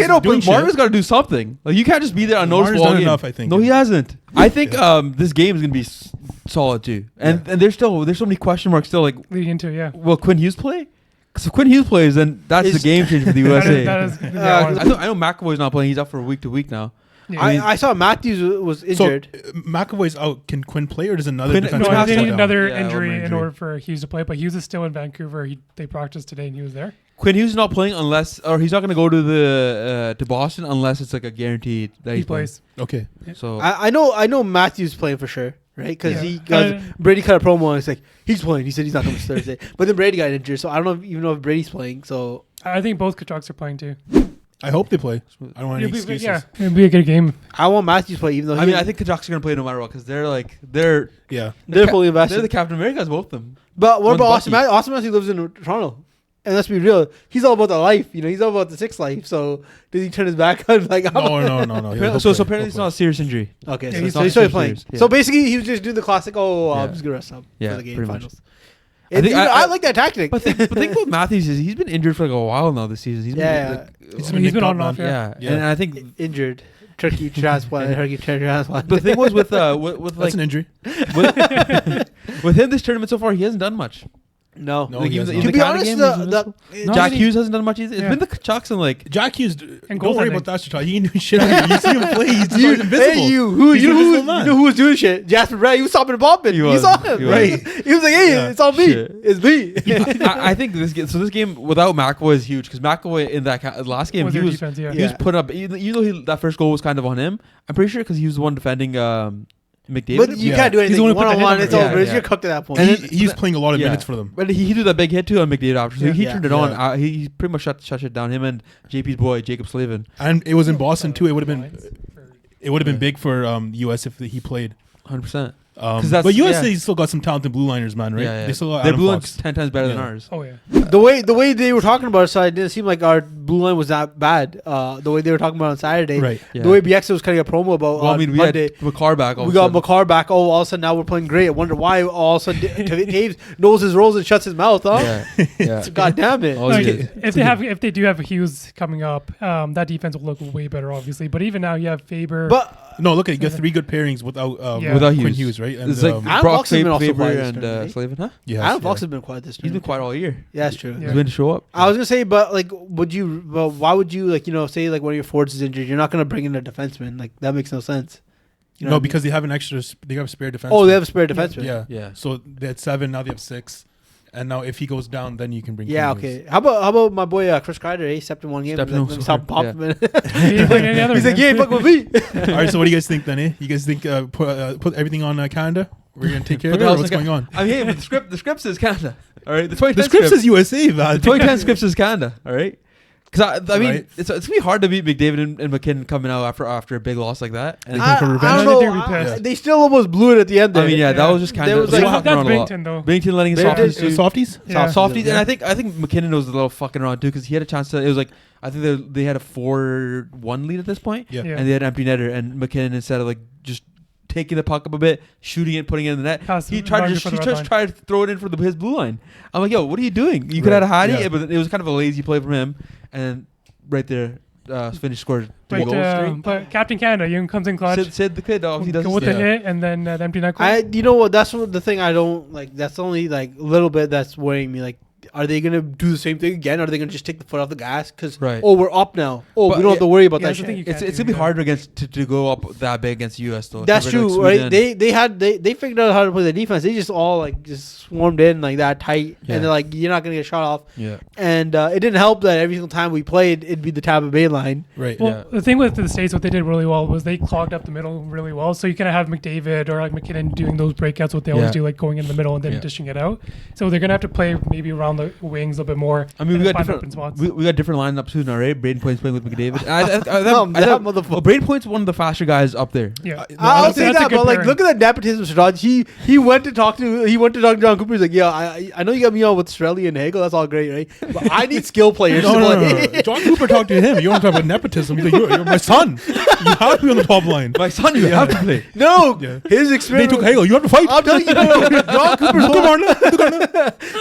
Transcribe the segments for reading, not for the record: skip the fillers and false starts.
but Marner's got to do something. Like you can't just be there unnoticeable. Marner's done enough, I think. No, he hasn't. I think this game is gonna be solid too. And there's so many question marks still. Like leading into will Quinn Hughes play? Because if Quinn Hughes plays, then that's the game changer for the USA. I know McAvoy's not playing. He's out for week to week now. Yeah. I saw Matthews was injured. So McAvoy's out. Can Quinn play, or does another defenseman? No, they need another injury in order for Hughes to play. But Hughes is still in Vancouver. They practiced today, and he was there. Quinn Hughes is not playing or he's not going to go to Boston unless it's like a guaranteed that he plays. Okay. Yeah. So I know Matthews playing for sure, right? Because Brady cut a promo and it's like he's playing. He said he's not coming Thursday, but then Brady got injured, so I don't even know if Brady's playing. So I think both Kachucks are playing too. I hope they play. I don't want any excuses. Yeah, it'll be a good game. I want Matthews to play, even though I think Kachucks are going to play no matter what because they're fully invested. They're the Captain Americas, both of them. But what about Austin Matthews? Austin Matthews lives in Toronto. And let's be real, he's all about the life. He's all about the six life. So does he turn his back on? No. So apparently it's not a serious injury. Okay, yeah, so he's still playing. Yeah. So basically, he was just doing the classic. I'm just gonna rest up for the game finals. I like that tactic. But think about Matthews is he's been injured for like a while now this season. He's been on and off. Yeah, and I think injured. Turkey transplant. The thing was with like that's an injury. With him this tournament so far, he hasn't done much. No. Like to be honest, Jack Hughes hasn't done much either. It's been the Chucks and like Jack Hughes. Don't worry about that shit. He can do shit. You see him play. He's invisible. Hey, you know who was doing shit? Jasper Brad. He was stopping and bombing. He saw him. Right. He was like, "Hey, it's all me. It's me." I think this game without McAvoy is huge because McAvoy in that last game he was put up. Even though that first goal was kind of on him, I'm pretty sure because he was the one defending. McDavid. But you can't do anything. One-on-one, it's over. You're cooked at that point. And he was playing a lot of minutes for them. But he did that big hit too on McDavid after. So he turned it on. He pretty much shut it down. Him and JP's boy, Jacob Slavin. And it was in Boston too. It would have been big for US if he played. 100%. But USA still got some talented blue liners, man, right? Yeah. They still got their blue line's 10 times better than ours. Oh yeah. The way they were talking about it, so it didn't seem like our blue line was that bad. The way they were talking about it on Saturday, right? Yeah. The way BX was cutting a promo about we Monday. had McCarr back. We got McCarr back. Oh, all of a sudden now we're playing great. I wonder why all of a sudden Taves knows his roles and shuts his mouth. Huh? Yeah. God damn it. If they do have Hughes coming up, that defense will look way better, obviously. But even now you have Faber. But no, look at you got 3 good pairings without Quinn Hughes, right? And it's like Brock Faber and Slavin, huh? Yeah, Adam Fox has been quiet this year. He's been quiet all year. Yeah, that's true. He's been to show up. I was gonna say, but like, why would you say like one of your forwards is injured? You're not gonna bring in a defenseman. Like that makes no sense. No, because they have an extra. They have a spare defenseman. Oh, they have a spare defenseman. Yeah. So they had 7. Now they have 6. And now if he goes down, then you can bring. Yeah. Okay. How about my boy Chris Kreider? He stepped in one game. Stop popping him. He's like, yeah, fuck with me. All right. So what do you guys think then? You guys think put everything on Canada? We're gonna take care of it. What's going on? I mean, the script says Canada. All right. The script says USA, man. The 2010 script says Canada. All right. Because I mean, it's gonna be hard to beat McDavid and McKinnon coming out after a big loss like that. And I don't know. They still almost blew it at the end. There. I mean, that was just kind of. That's Binnington though. Binnington letting his softies. Softies, and I think McKinnon was a little fucking around too because he had a chance to. It was like I think they had a 4-1 lead at this point, and they had an empty netter, and McKinnon instead of like just taking the puck up a bit, shooting it, putting it in the net. He tried to throw it in for his blue line. I'm like, yo, what are you doing? You could have had it, but it was kind of a lazy play from him. And right there, Finnish scored 3 goals straight. But Captain Canada, Young comes in clutch. Sid the kid, he does go with the hit and then the empty net goal. You know what? That's the thing I don't like. That's the only like little bit that's worrying me. Like, are they gonna do the same thing again? Are they gonna just take the foot off the gas? Because we're up now. We don't have to worry about that shit. It's gonna be harder to go up that big against the US though. That's true, right? They figured out how to play the defense. They just all like just swarmed in like that tight, and they're like, you're not gonna get shot off. Yeah. And it didn't help that every single time we played, it'd be the Tampa Bay line. Right. Well, the thing with the States, what they did really well was they clogged up the middle really well. So you kind of have McDavid or like McKinnon doing those breakouts, what they always do, like going in the middle and then dishing it out. So they're gonna have to play maybe around the wings a bit more. I mean, we got different lineups too now, right? Braden Point's playing with McDavid. Braden Point's one of the faster guys up there. Yeah, I'll say that, but like, look at that nepotism, Siraj. He went to talk to John Cooper. He's like, yeah, I know you got me on with Australia and Hagel. That's all great, right? But I need skill players. No. John Cooper talked to him. You want to talk about nepotism? He's like, you're my son. You have to be on the top line. My son, you have to play. No, his experience. They took Hagel. You have to fight. I'll tell you,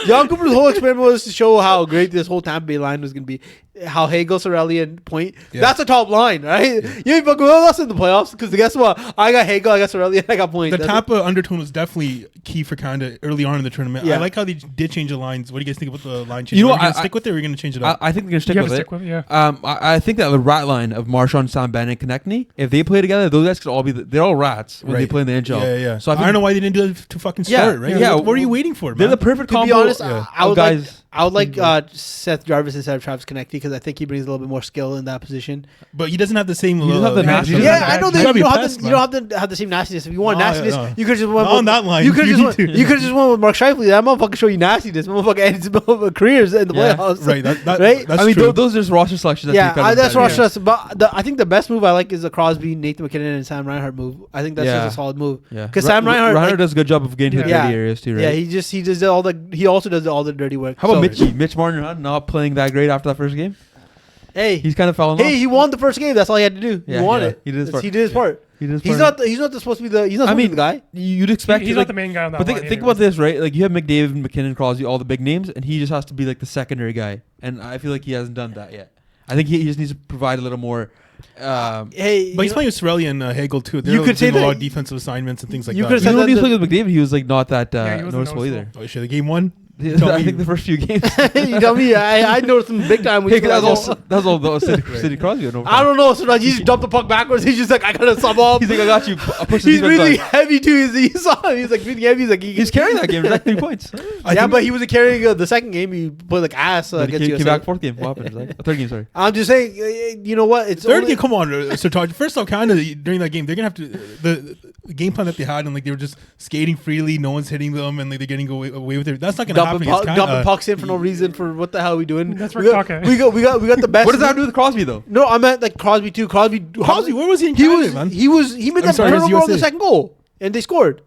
John Cooper's whole experience experiment was to show how great this whole Tampa Bay line was going to be. How Hagel, Cirelli, and Point. Yeah. That's a top line, right? Yeah. You ain't fucking with us in the playoffs because guess what? I got Hagel, I got Cirelli, and I got Point. The Tampa undertone was definitely key for Canada early on in the tournament. Yeah. I like how they did change the lines. What do you guys think about the line change? Are you going to stick with it or are you going to change it up? I think they're going to stick with it. Yeah. I think that the rat line of Marchand, Sam Bennett, and Konechny, if they play together, those guys could all be, they're all rats when they play in the NHL. Yeah. So I don't know why they didn't do it to fucking start, right? Yeah. What are you waiting for, man? They're the perfect combo. To be honest, I would like Seth Jarvis instead of Travis Konechny because I think he brings a little bit more skill in that position. But he doesn't have the same. He doesn't have the nastiness. Yeah, I know that you don't have to have the same nastiness. If you want nastiness, you could just went on that line. You could just went with Mark Scheifele. That motherfucker show you nastiness. Motherfucker ends his careers in the playoffs. Right. Right. That's true. Those are just roster selections. That's roster selections. But I think the best move I like is the Crosby, Nathan McKinnon, and Sam Reinhart move. I think that's just a solid move. Yeah. Because Sam Reinhart does a good job of getting to the dirty areas too, right? Yeah, he does all the. He also does all the dirty work. How about Mitch Marner? Not playing that great after that first game. Hey, he's kind of fallen off. He won the first game. That's all he had to do. He won it. He did his part. He's not supposed to be the. He's not the guy. You'd expect. He's not the main guy on that. But think about this, right? Like you have McDavid, McKinnon, Crosby, all the big names, and he just has to be like the secondary guy. And I feel like he hasn't done that yet. I think he just needs to provide a little more. But he's playing with Cirelli and Hagel too. You could say a lot of defensive assignments and things like that. When he was playing with McDavid, he was like not that noticeable either. Oh shit! The game one. I think the first few games. You tell me. I noticed him big time. That was all the Sidney Crosby. I don't know. So he just dumped the puck backwards. He's just like, I gotta sub up. He's like, I got you. He's really heavy too. He saw him. He's like really heavy. He's carrying that game. It's like 3 points. But he wasn't carrying the second game. He played like ass against USA. Came back fourth game. What happened? Third game. Sorry. I'm just saying. You know what? It's third game. Come on, Sir Todd. First off, kind of during that game, they're gonna have to the game plan that they had, and like they were just skating freely. No one's hitting them, and like they're getting away with it. That's not gonna happen. Dumping pucks in for no reason. For what the hell are we doing? That's we got the best. What does that have to do with Crosby though? No, I meant like Crosby too. Crosby, where was he in Canada, man? He made that turnover on the second goal, and they scored.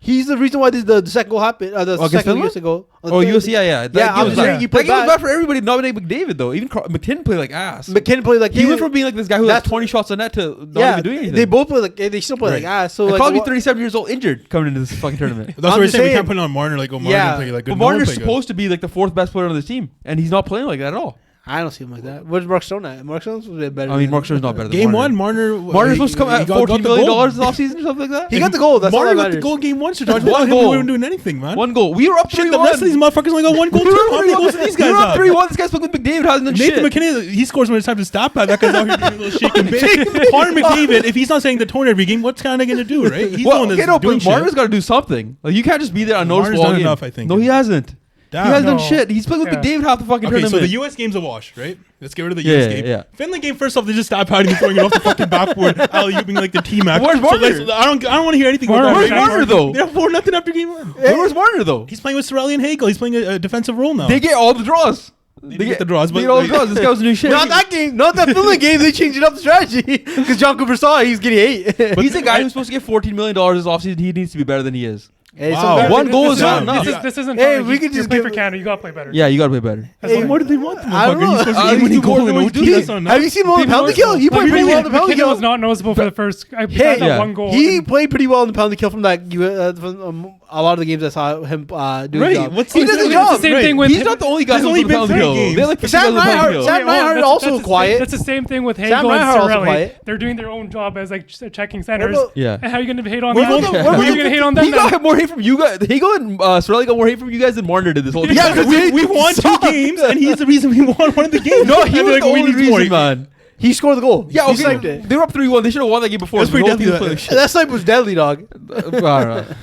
He's the reason why the second goal happened. The second years ago. USC, yeah. I'm just saying he played that game was bad for everybody. Nominating McDavid though. Even McKinnon played like ass. He went from being like this guy who had 20 shots on net to not even doing anything. They both play like they still play like ass. So Crosby 37 years old, injured coming into this fucking tournament. That's what we're saying. We can't put it on Marner like Marner play like good. But Marner's supposed to be like the fourth best player on the team, and he's not playing like that at all. I don't see him like that. What's Mark Stone at? Mark Stone's better. I mean, Mark Stone's not better than game Marner. One, Marner's supposed to come at $14 million this offseason or something like that. He got the goal. That's Marner all that got the matters. goal game one. One goal. We weren't doing anything, man. One goal. We were up 3-1. The rest of these motherfuckers only got one goal too. How many goals did these guys have? We were up 3-1. This guy's playing with McDavid. Hasn't done shit. Nathan McKinnon, he scores when it's time to stop at. That guy's out here doing a little shake and bake. Connor McDavid, if he's not saying the tone every game, what's kind of going to do, right? He's the one that's doing shit. Marner's got to do something. Like you can't just be there on noticeable all game. Enough, I think. No, he hasn't. Damn. He hasn't done shit. He's played with McDavid half the fucking tournament. So the U.S. game's a wash, right? Let's get rid of the U.S. game. Yeah. Finland game, first off, they just stopped hiding and throwing it off the fucking backboard, alley-ooping like the T-Mac. Where's Marner? So I don't want to hear anything about that. Where's Marner, though? They're 4-0 after game one. Where's Marner, though? He's playing with Cirelli and Hagel. He's playing a defensive role now. They get all the draws. They get the draws. They get all the draws. This guy was new shit. Not that game. Not that Finland game. They changed it up the strategy because John Cooper saw it. He's getting 8. He's a guy who's supposed to get $14 million this offseason. He needs to be better than he is. Hey, wow. One goal is not enough. This isn't. Hey, we could just play for Canada. You gotta play better. Yeah, you gotta play better. Hey, what do they want? I don't know. He's supposed to get goal in OT. Have you seen him on the penalty kill? He played pretty well on the penalty kill. was not noticeable for the first. One goal. He played pretty well on the penalty kill from that. From a lot of the games I saw him do. Right. He does the job. Same thing with. He's not the only guy who's on the penalty kill. Sam Reinhart also quiet. That's the same thing with Hagel and Cirelli. They're doing their own job as like checking centers. Yeah. And how are you going to hate on them? How are you going to hate on them? He got more hate from you guys. Hagel and Cirelli got more hate from you guys than Marner did this whole time. Yeah, because we won 2 games, and he's the reason we won one of the games. No, he was the only reason, man. He scored the goal. Yeah, okay. They were up 3-1. They should have won that game before. That's pretty deadly. That snipe was deadly, dog. It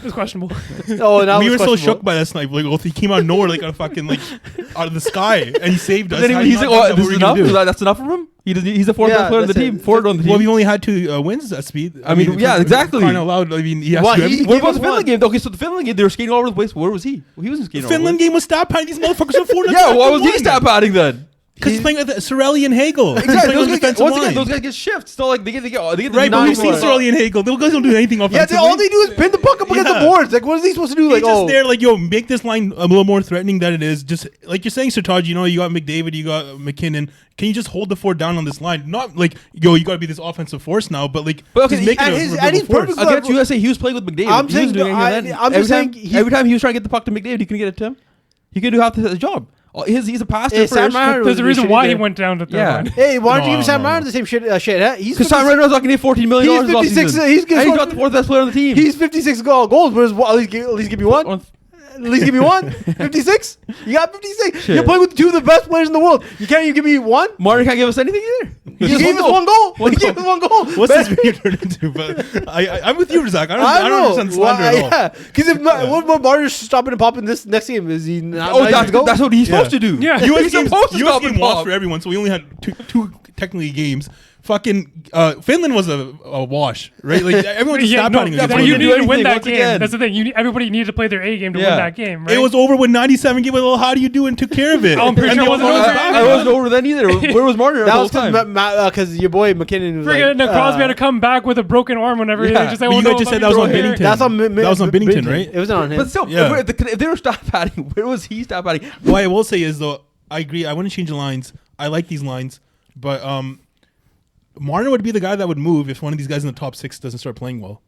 was questionable. We were so shook by that snipe. Like, he came out of nowhere, like a fucking like out of the sky, and he saved us. Then he's like, "Oh, this is enough. That's enough for him." He's the fourth best player on the team. Fourth on the team. Well, we only had 2 wins at speed. I mean, yeah, exactly. Kind of loud. I mean, what about the Finland game? Okay, so the Finland game, they were skating all over the place. Where was he? He wasn't skating. The Finland game was stat padding. These motherfuckers were 4-0. Yeah, why was he stat padding then? Because he's playing with Cirelli and Hagel. Exactly. Those guys get shifts. So like they get right. But we've seen Cirelli and Hagel. Those guys don't do anything offensively. Yeah, all they do is pin the puck up against the boards. Like, what is he supposed to do? Like, just there, like, make this line a little more threatening than it is. Just like you're saying, Sertaj. You got McDavid, you got McKinnon. Can you just hold the fort down on this line? Not like, you got to be this offensive force now, but like, just make it a force. Against USA, he was playing with McDavid. I'm saying every time he was trying to get the puck to McDavid, he couldn't get it to him. He could do half the job. He's a passer Hey, Sam first. Marner There's a reason shitty why he there. went down to third Yeah. line. Hey, why don't you No, give Sam no, Marner no. the same shit? He's Because Sam Marner's not going to get $14 million. He's 56. He's got the fourth best player on the team. He's 56 goals. Whereas at least give me one. At least give me one. 56. You got 56. Shit. You're playing with two of the best players in the world. You can't even give me one. Marner can't give us anything either. He gave us one goal. He gave us one goal. What's this video turned into? But I'm with you, Zach. I don't understand slander at all. Yeah, because if what Marner's stopping and popping this next game, is he not? Oh, not go? that's what he's supposed to do. Yeah. He's supposed to stop US and game lost pop. for everyone, so we only had two technically games. Fucking Finland was a wash, right? Like everyone just stopped putting but you do need to win anything that once game. again. That's the thing. Everybody needed to play their A game to win that game. Right? It was over when 97 gave it. Well, how do you do? And took care of it. I'm pretty And sure they it wasn't all over. back. I wasn't over then either. Where was Marner That the was whole time? because your boy McKinnon was Friggin' Crosby had to come back with a broken arm whenever Yeah. they just like, But oh you no, guys just let said me that was throw on it here. Bennington. That's on That was on Binnington, right? It was on him. But still, Yeah. if they were stat padding, where was he stat padding? What I will say is though, I agree. I want to change the lines. I like these lines, but Marner would be the guy that would move if one of these guys in the top 6 doesn't start playing well.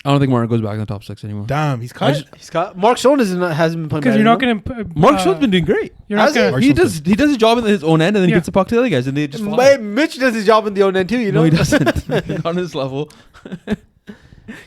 I don't think Marner goes back in the top 6 anymore. Damn, he's cut. He's got Mark Stone hasn't been playing Because bad you're not enough. going to. Mark Stone's been doing great. You're not Has he? going He does his job in his own end, and then he Yeah. gets the puck to the other guys, and they just fly. Mitch does his job in the own end too. You know, No, he doesn't. Not on his level.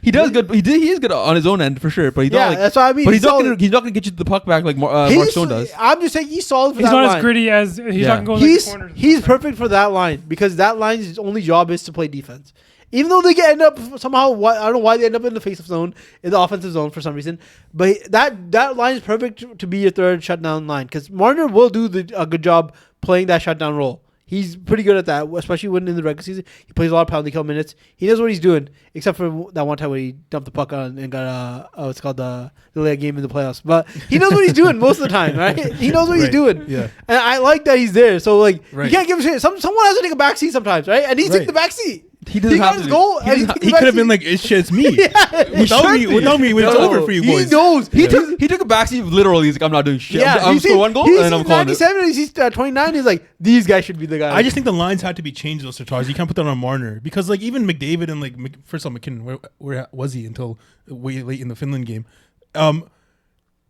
He does good. He is good on his own end for sure, but he's yeah, not like. that's what I mean. But he's not solid. going to get you the puck back like Mark He's- Stone does. I'm just saying he's solid for He's that not line. as gritty as he's Yeah. not going like the He's corners. and he's stuff. perfect for that line because that line's only job is to play defense. Even though they end up somehow, I don't know why they end up in the face-off zone, in the offensive zone for some reason, but that line is perfect to be your third shutdown line because Marner will do a good job playing that shutdown role. He's pretty good at that, especially when in the regular season. He plays a lot of penalty kill minutes. He knows what he's doing, except for that one time where he dumped the puck on and got what's called the late game in the playoffs. But he knows what he's doing most of the time, right? He knows what he's doing. Yeah. And I like that he's there. So like Right. you can't give a shit. Someone has to take a back seat sometimes, right? And he's taking the back seat. He doesn't He have got his to. goal. He and doesn't- He could have been like, it's me. Without me, it's over for you He boys. knows. He took a backseat literally. He's like, I'm not doing shit. Yeah, I'm you see, scoring one goal he's and I'm calling it. 97 and he's 29. He's like, these guys should be the guys. I just think the lines had to be changed, those Sartars. You can't put that on Marner because, like, even McDavid and like first of all, McKinnon, where was he until way late in the Finland game?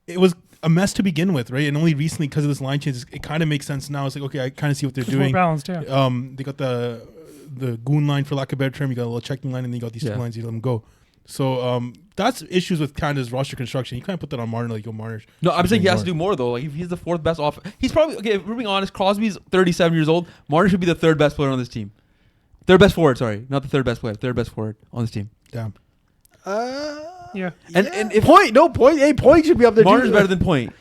It was a mess to begin with, right? And only recently, because of this line change, it kind of makes sense now. It's like, okay, I kind of see what they're It's more doing. balanced, yeah. They got the goon line, for lack of a better term. You got a little checking line, and then you got these two lines. You let them go. So that's issues with Canada's roster construction. You can't put that on Marner like, yo, Marner. No, I'm saying he has to do more though. Like if he's the fourth best off, he's probably okay. If we're being honest, Crosby's 37 years old. Marner should be the third best player on this team. Third best forward, sorry, not the third best player. Third best forward on this team. Damn. Yeah. And if Point should be up there. Marner's too. better than Point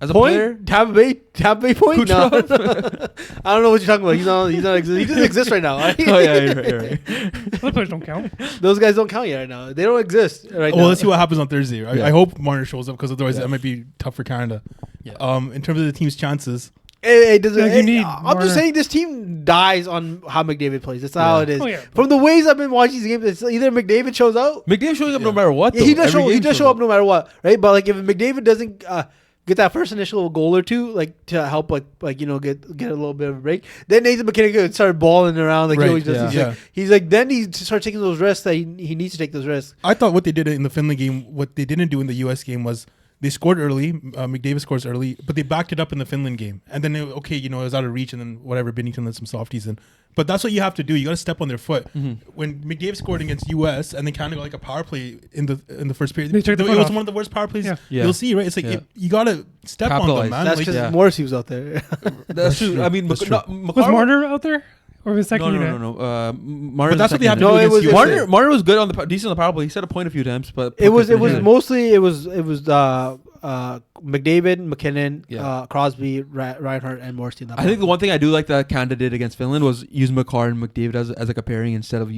as a player. Point, Tampa Bay Point. No. Kucherov? I don't know what you're talking about. He's not. He doesn't exist right now. Right? Oh yeah, you're right. Other players don't count. Those guys don't count yet right now. They don't exist right now. Well, let's see what happens on Thursday. Yeah. I hope Marner shows up because otherwise that might be tough for Canada. Yeah. In terms of the team's chances, It doesn't. Yeah, you need I'm Marner. just saying this team dies on how McDavid plays. That's how it is. Oh, yeah. From the ways I've been watching these games, it's either McDavid shows out. McDavid showing up no matter what. Yeah, Though. he does Every show. He game does shows show up no matter what, right? But like if McDavid doesn't get that first initial goal or two, like to help, like get a little bit of a break, then Nathan McKinnon could start balling around like he Right, always does. yeah. He's like then he starts taking those risks that he needs to take those risks. I thought what they did in the Finland game, what they didn't do in the U.S. game was they scored early. McDavid scores early, but they backed it up in the Finland game. And then, it was out of reach, and then whatever, Binnington let some softies in. But that's what you have to do. You got to step on their foot. Mm-hmm. When McDavid scored against U.S. and they kind of got like a power play in the first period, They took the it foot was off. one of the worst power plays Yeah. Yeah. you'll see, right? It's like Yeah. you got to step on Capitalize. them, man. That's Like, because yeah. Morrissey was out there. That's true. I mean, That's true. Was Marner out there? Or was second unit? No. Marner. But that's what they have to No, do it against was- U.S. Marner was good on decent on the power play. He set a point a few times, but It was McDavid, mostly McDavid, McKinnon, Crosby, Reinhardt, and Morrissey. I think the one thing I do like that Canada did against Finland was use McCarr and McDavid as like a pairing instead of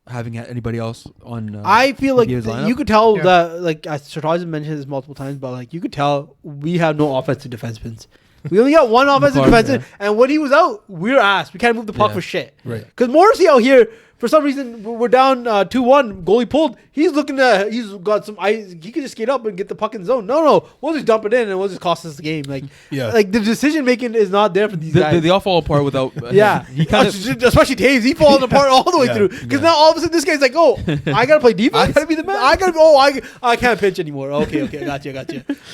having anybody else on. I feel like McDavid's lineup. you could tell Yeah. that, like Sartars mentioned this multiple times, but like you could tell we have no offensive defensemen. We only got one offensive McCarr, defenseman, and when he was out, we were asked. We can't move the puck Yeah. for shit. Right. Because Morrissey out here for some reason we're down 2-1. Goalie pulled. He's got some ice. He could just skate up and get the puck in the zone. No, we'll just dump it in and we'll just cost us the game. Like the decision making is not there for these guys. They all fall apart without. He kind of, especially Taves. He falling apart all the way through because now all of a sudden this guy's like, oh, I gotta play defense. I gotta be the man. I can't pitch anymore. Okay, got you.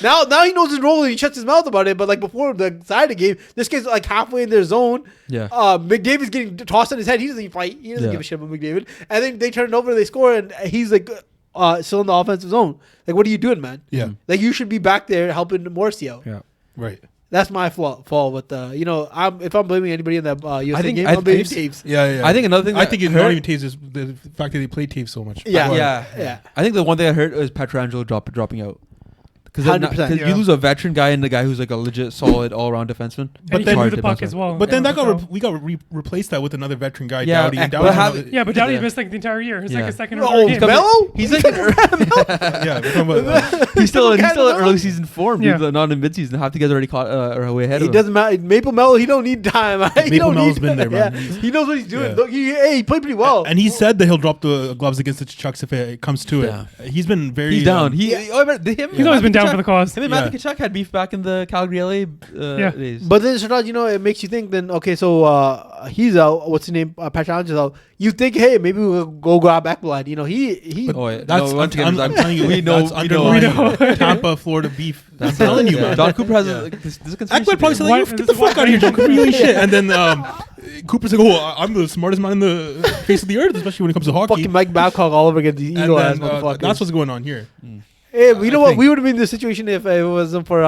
Now he knows his role and he shuts his mouth about it. But like before the side of the game, this guy's like halfway in their zone. Yeah. McDavid's getting tossed on his head. He doesn't even fight. He doesn't give a shit about McDavid. And then they turn it over, they score, and he's like still in the offensive zone. Like, what are you doing, man? Yeah. Like, you should be back there helping Morrissey out. Yeah. Right. That's my fall with if I'm blaming anybody in that USA game, I'm blaming Taves. Yeah. I think another thing I think it's not even Taves is the fact that they played Taves so much. Yeah. I think the one thing I heard was Pietrangelo dropping out. Because you lose a veteran guy and the guy who's like a legit solid all-around defenseman. But then the puck as well. But then we got replaced that with another veteran guy, Doughty. And but Doughty missed like the entire year. It's like a second or third game. Mello? He's like he's still in early season form. He's not in mid-season. Half the guys already caught are way ahead of him. He doesn't matter. Maple Mello, he don't need time. Maple Mello's been there, man. He knows what he's doing. Look, he played pretty well. And he said that he'll drop the gloves against the Chucks if it comes to it. He's been very. He's down. He's always been down for the cause. Matthew Tkachuk had beef back in the Calgary LA days. But then, it makes you think then, okay, so he's out. What's his name? Pietrangelo is out. You think, hey, maybe we'll go grab Ekblad. I'm telling you, we know Tampa, Florida beef. I'm telling you, man. Don Cooper has this Ekblad probably said, like, get the fuck out of here, Don Cooper. You ain't shit. And then Cooper's like, oh, I'm the smartest man in the face of the earth, especially when it comes to hockey. Fucking Mike Babcock all over again. These ego ass motherfuckers. That's what's going on here. Hey, you know what? We would have been in this situation if it wasn't for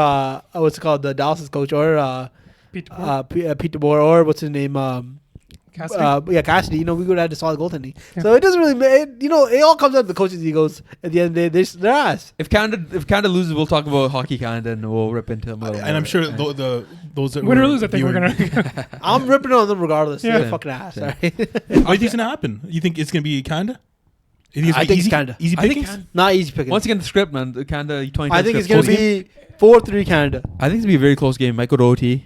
what's it called, the Dallas coach or Pete DeBoer or what's his name? Cassidy. Cassidy. We would have had to solid goaltending. Yeah. So it doesn't really. It all comes down to the coaches' egos. At the end of the day, they're ass. If Canada loses, we'll talk about Hockey Canada and we'll rip into them a little. And I'm sure those that win or lose, I think we're gonna. I'm ripping on them regardless. Yeah. They're fucking ass. What do you think's gonna happen? You think it's gonna be Canada? I think it's Canada. Easy pickings? Not easy pickings. Once again, the script, man. The Canada 20. I think it's going to be 4-3 Canada. I think it's going to be a very close game. Might go to OT.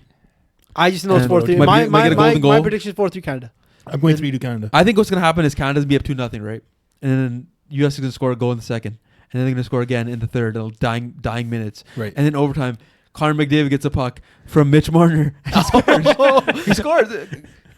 I just know it's 4-3. My prediction is 4-3 Canada. I'm going 3-2 Canada. I think what's going to happen is Canada's going to be up 2-0, right? And then US is going to score a goal in the second. And then they're going to score again in the third. Dying minutes. Right. And then overtime, Connor McDavid gets a puck from Mitch Marner. He scores. He scores.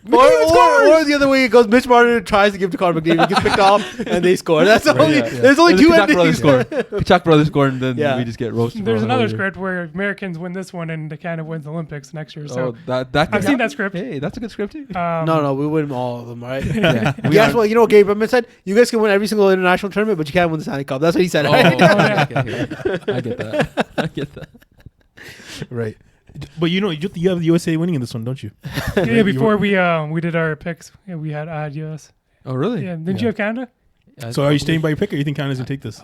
Or the other way it goes, Mitch Marner tries to give to Connor McDavid, gets picked off, and they score. That's there's only two endings. Kachuk brothers score, and then we just get roasted. There's another script where Americans win this one, and Canada wins the Olympics next year. So I've seen that script. Hey, that's a good script too. No, we win all of them, right? Guess what? You know what Gabe Bettman said? You guys can win every single international tournament, but you can't win the Stanley Cup. That's what he said. I get that. Right. But you have the USA winning in this one, don't you? Yeah, before we did our picks, I had US. Oh, really? Yeah. Didn't you have Canada? So are you staying by your pick, or you think Canada's going to take this?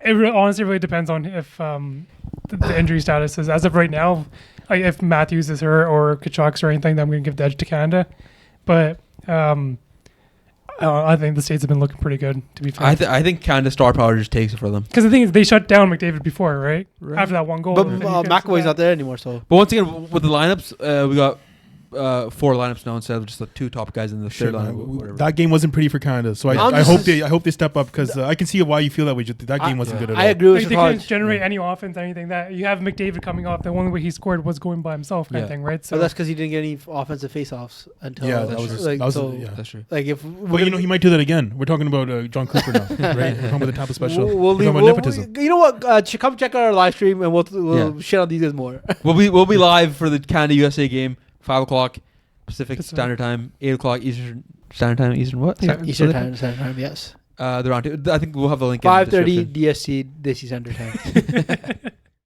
It honestly really depends on if the injury status is. As of right now, if Matthews is hurt or Kachuk's or anything, then I'm going to give the edge to Canada. But I think the States have been looking pretty good, to be fair. I think Canada's star power just takes it for them. Because the thing is, they shut down McDavid before, right? After that one goal. But McAvoy's not there anymore, so. But once again, with the lineups, we got 4 lineups now instead of just the 2 top guys in the third lineup. That game wasn't pretty for Canada, so I hope they step up because I can see why you feel that way. That game wasn't good at all. I agree with you. They couldn't generate any offense, anything. That you have McDavid coming off. The only way he scored was going by himself, kind of thing, right? So that's because he didn't get any offensive faceoffs until. Yeah, that's true. Like if, but he might do that again. We're talking about John Cooper now, right? We're talking about the Tampa special. We're talking about nepotism. You know what? Come check out our live stream and we'll shit on these guys more. We'll be live for the Canada USA game, 5:00. Pacific Standard Time, 8:00 Eastern Standard Time. Eastern what? Yeah. Eastern Standard Time. Yes. They're on. I think we'll have the link. 5:30 DST. This is Standard Time.